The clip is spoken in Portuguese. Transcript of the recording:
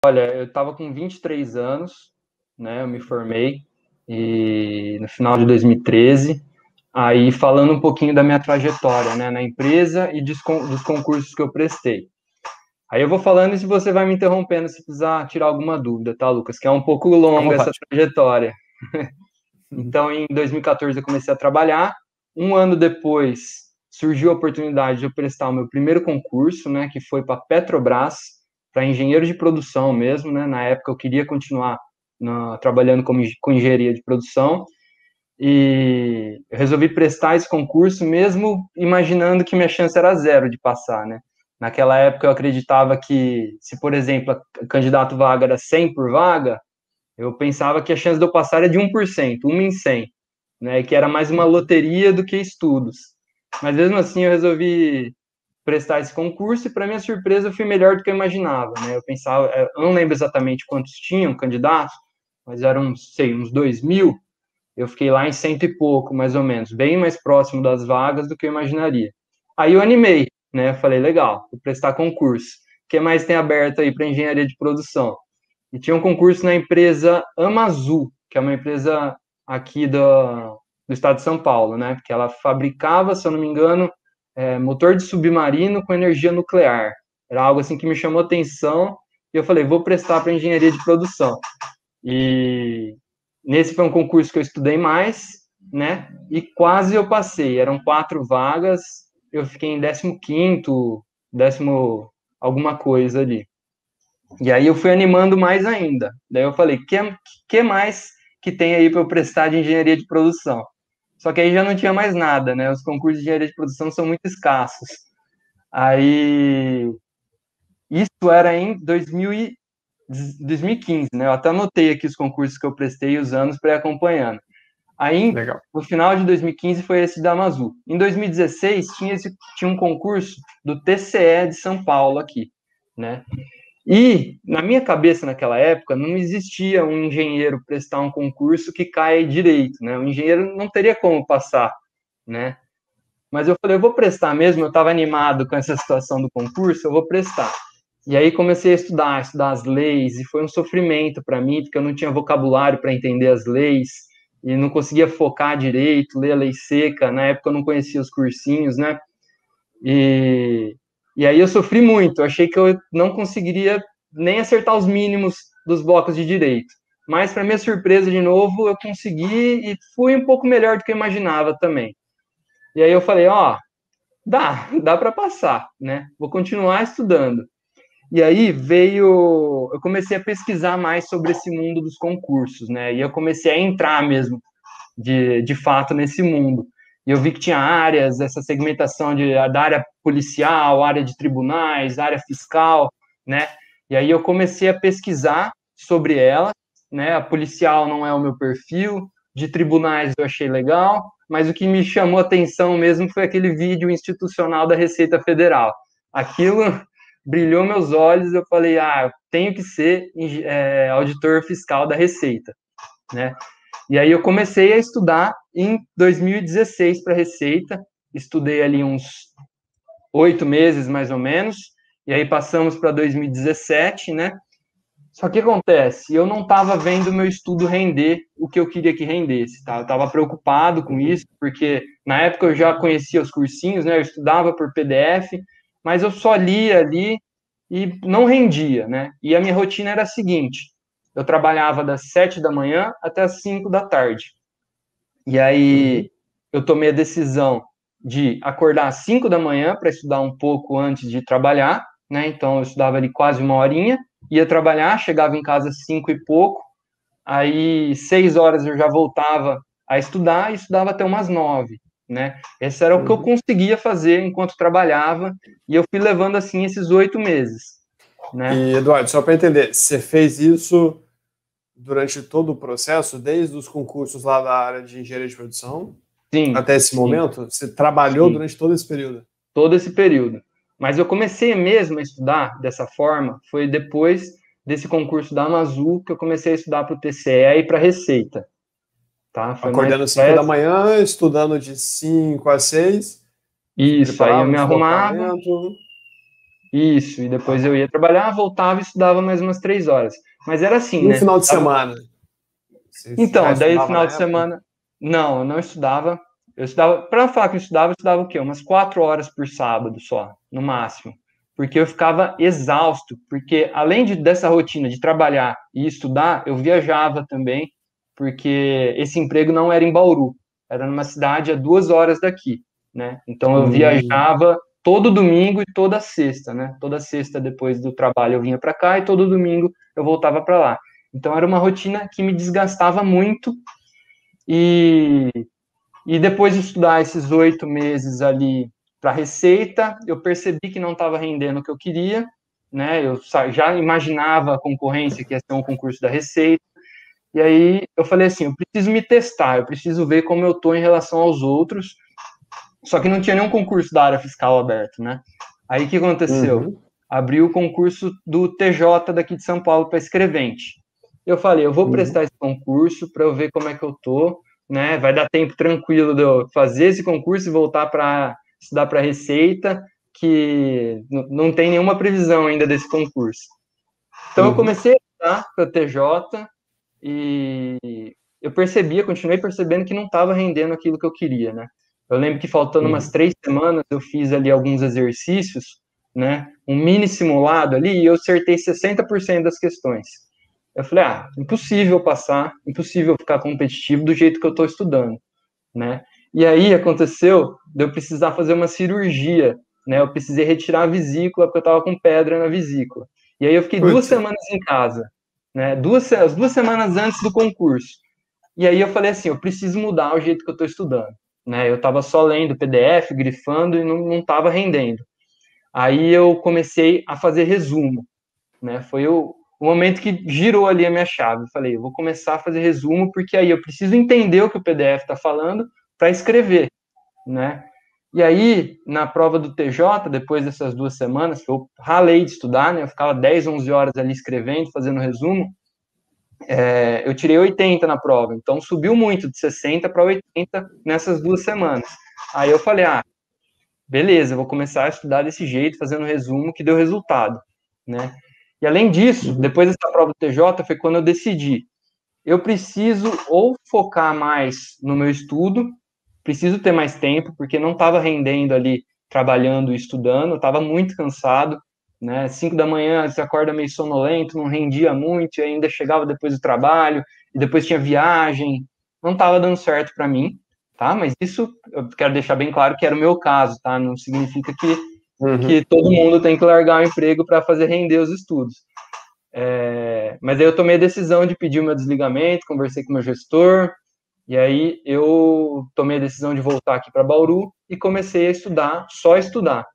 Olha, eu estava com 23 anos, né? Eu me formei e no final de 2013. Aí falando um pouquinho da minha trajetória, né, na empresa e dos concursos que eu prestei. Aí eu vou falando e se você vai me interrompendo se precisar tirar alguma dúvida, tá, Lucas? Que é um pouco À longa essa vontade. trajetória. Então, em 2014 eu comecei a trabalhar. Um ano depois surgiu a oportunidade de eu prestar o meu primeiro concurso, né, que foi para Petrobras, para engenheiro de produção mesmo, né? Na época eu queria continuar trabalhando com engenharia de produção e eu resolvi prestar esse concurso mesmo imaginando que minha chance era zero de passar, né? Naquela época eu acreditava que se, por exemplo, o candidato vaga era 100 por vaga, eu pensava que a chance de eu passar era de 1%, 1 em 100, né? Que era mais uma loteria do que estudos. Mas mesmo assim eu resolvi prestar esse concurso e, para minha surpresa, eu fui melhor do que eu imaginava, né? Eu pensava, eu não lembro exatamente quantos tinham candidatos, mas eram, sei, uns 2.000. Eu fiquei lá em cento e pouco, mais ou menos, bem mais próximo das vagas do que eu imaginaria. Aí eu animei, né? Falei, legal, vou prestar concurso. O que mais tem aberto aí para engenharia de produção? E tinha um concurso na empresa Amazul, que é uma empresa aqui do estado de São Paulo, né? Porque ela fabricava, se eu não me engano, motor de submarino com energia nuclear. Era algo assim que me chamou atenção e eu falei, vou prestar para engenharia de produção. E nesse foi um concurso que eu estudei mais, né? E quase eu passei. Eram 4 vagas, eu fiquei em 15º, décimo alguma coisa ali. E aí eu fui animando mais ainda. Daí eu falei, que mais que tem aí para eu prestar de engenharia de produção? Só que aí já não tinha mais nada, né? Os concursos de engenharia de produção são muito escassos. Aí isso era em 2015, né? Eu até anotei aqui os concursos que eu prestei e os anos para ir acompanhando. Aí, Legal. no final de 2015 foi esse da Amazul. Em 2016 tinha um concurso do TCE de São Paulo aqui, né? E na minha cabeça naquela época não existia um engenheiro prestar um concurso que caia direito, né? O engenheiro não teria como passar, né? Mas eu falei, eu vou prestar mesmo. Eu estava animado com essa situação do concurso, eu vou prestar. E aí comecei a estudar as leis, e foi um sofrimento para mim, porque eu não tinha vocabulário para entender as leis, e não conseguia focar direito, ler a lei seca, na época eu não conhecia os cursinhos, né? E, e aí eu sofri muito, eu achei que eu não conseguiria nem acertar os mínimos dos blocos de direito. Mas, para minha surpresa, de novo, eu consegui e fui um pouco melhor do que eu imaginava também. E aí eu falei, ó, dá para passar, né? Vou continuar estudando. E aí eu comecei a pesquisar mais sobre esse mundo dos concursos, né? E eu comecei a entrar mesmo, de fato, nesse mundo. E eu vi que tinha áreas, essa segmentação da área policial, área de tribunais, área fiscal, né? E aí eu comecei a pesquisar sobre ela, né? A policial não é o meu perfil, de tribunais eu achei legal, mas o que me chamou a atenção mesmo foi aquele vídeo institucional da Receita Federal. Aquilo brilhou meus olhos, eu falei, eu tenho que ser auditor fiscal da Receita, né? E aí eu comecei a estudar em 2016 para Receita, estudei ali uns 8 meses mais ou menos, e aí passamos para 2017, né? Só que acontece, eu não estava vendo o meu estudo render o que eu queria que rendesse, tá? Eu estava preocupado com isso, porque na época eu já conhecia os cursinhos, né? Eu estudava por PDF, mas eu só lia ali e não rendia, né? E a minha rotina era a seguinte: eu trabalhava das 7 da manhã até as 5 da tarde. E aí eu tomei a decisão de acordar às 5 da manhã para estudar um pouco antes de trabalhar, né? Então eu estudava ali quase uma horinha, ia trabalhar, chegava em casa às 5 e pouco, aí 6 horas eu já voltava a estudar e estudava até umas 9, né? Esse era o que eu conseguia fazer enquanto trabalhava, e eu fui levando assim esses 8 meses, né? E, Eduardo, só para entender, você fez isso durante todo o processo, desde os concursos lá da área de engenharia de produção Sim, até esse sim, momento? Você trabalhou sim, durante todo esse período? todo esse período. Mas eu comecei mesmo a estudar dessa forma, foi depois desse concurso da Amazul que eu comecei a estudar para o TCE e para a Receita, tá? Foi mais Acordando às 5 da manhã, estudando de 5 às 6, se isso, aí eu preparava, me arrumava, deslocamento. Isso, e depois eu ia trabalhar, voltava e estudava mais umas 3 horas. Mas era assim, E no né? final de semana? Você já Então, daí no estudava na final de época? semana, não, eu não estudava. Eu estudava, para falar que eu estudava o quê? Umas 4 horas por sábado só, no máximo. Porque eu ficava exausto, porque além dessa rotina de trabalhar e estudar, eu viajava também, porque esse emprego não era em Bauru, era numa cidade a 2 horas daqui, né? Então eu Hum, viajava todo domingo e toda sexta, né? Toda sexta depois do trabalho eu vinha para cá e todo domingo eu voltava para lá. Então era uma rotina que me desgastava muito e, e depois de estudar esses 8 meses ali para Receita, eu percebi que não estava rendendo o que eu queria, né? Eu já imaginava a concorrência que ia ser um concurso da Receita, e aí eu falei assim, eu preciso me testar, eu preciso ver como eu estou em relação aos outros, só que não tinha nenhum concurso da área fiscal aberto, né? Aí o que aconteceu? uhum, Abriu o concurso do TJ daqui de São Paulo para escrevente. Eu falei, eu vou uhum, prestar esse concurso para eu ver como é que eu tô, né? Vai dar tempo tranquilo de eu fazer esse concurso e voltar para estudar para Receita, que não tem nenhuma previsão ainda desse concurso. Então eu uhum, comecei a estudar para TJ e eu continuei percebendo que não estava rendendo aquilo que eu queria, né? Eu lembro que faltando umas uhum, 3 semanas eu fiz ali alguns exercícios, né? Um mini simulado ali e eu acertei 60% das questões. Eu falei, impossível passar, impossível ficar competitivo do jeito que eu estou estudando, né? E aí aconteceu de eu precisar fazer uma cirurgia, né? Eu precisei retirar a vesícula porque eu estava com pedra na vesícula. E aí eu fiquei duas Putz, semanas em casa, né? As 2 semanas antes do concurso. E aí eu falei assim, eu preciso mudar o jeito que eu estou estudando, né? Eu estava só lendo PDF, grifando e não estava rendendo. Aí eu comecei a fazer resumo, né? Foi o momento que girou ali a minha chave. Eu falei, eu vou começar a fazer resumo porque aí eu preciso entender o que o PDF está falando para escrever, né? E aí, na prova do TJ, depois dessas 2 semanas, que eu ralei de estudar, né? Eu ficava 10, 11 horas ali escrevendo, fazendo resumo, eu tirei 80 na prova, então subiu muito, de 60 para 80 nessas 2 semanas. Aí eu falei, beleza, eu vou começar a estudar desse jeito, fazendo resumo, que deu resultado, né? E além disso, uhum, depois dessa prova do TJ, foi quando eu decidi, eu preciso ou focar mais no meu estudo, preciso ter mais tempo, porque não estava rendendo ali, trabalhando e estudando, estava muito cansado, né? 5 da manhã você acorda meio sonolento, não rendia muito, e ainda chegava depois do trabalho, e depois tinha viagem, não estava dando certo para mim, tá? Mas isso eu quero deixar bem claro que era o meu caso, tá? Não significa que uhum, todo mundo tem que largar o emprego para fazer render os estudos. Mas aí eu tomei a decisão de pedir o meu desligamento, conversei com o meu gestor, e aí eu tomei a decisão de voltar aqui para Bauru e comecei a estudar, só estudar.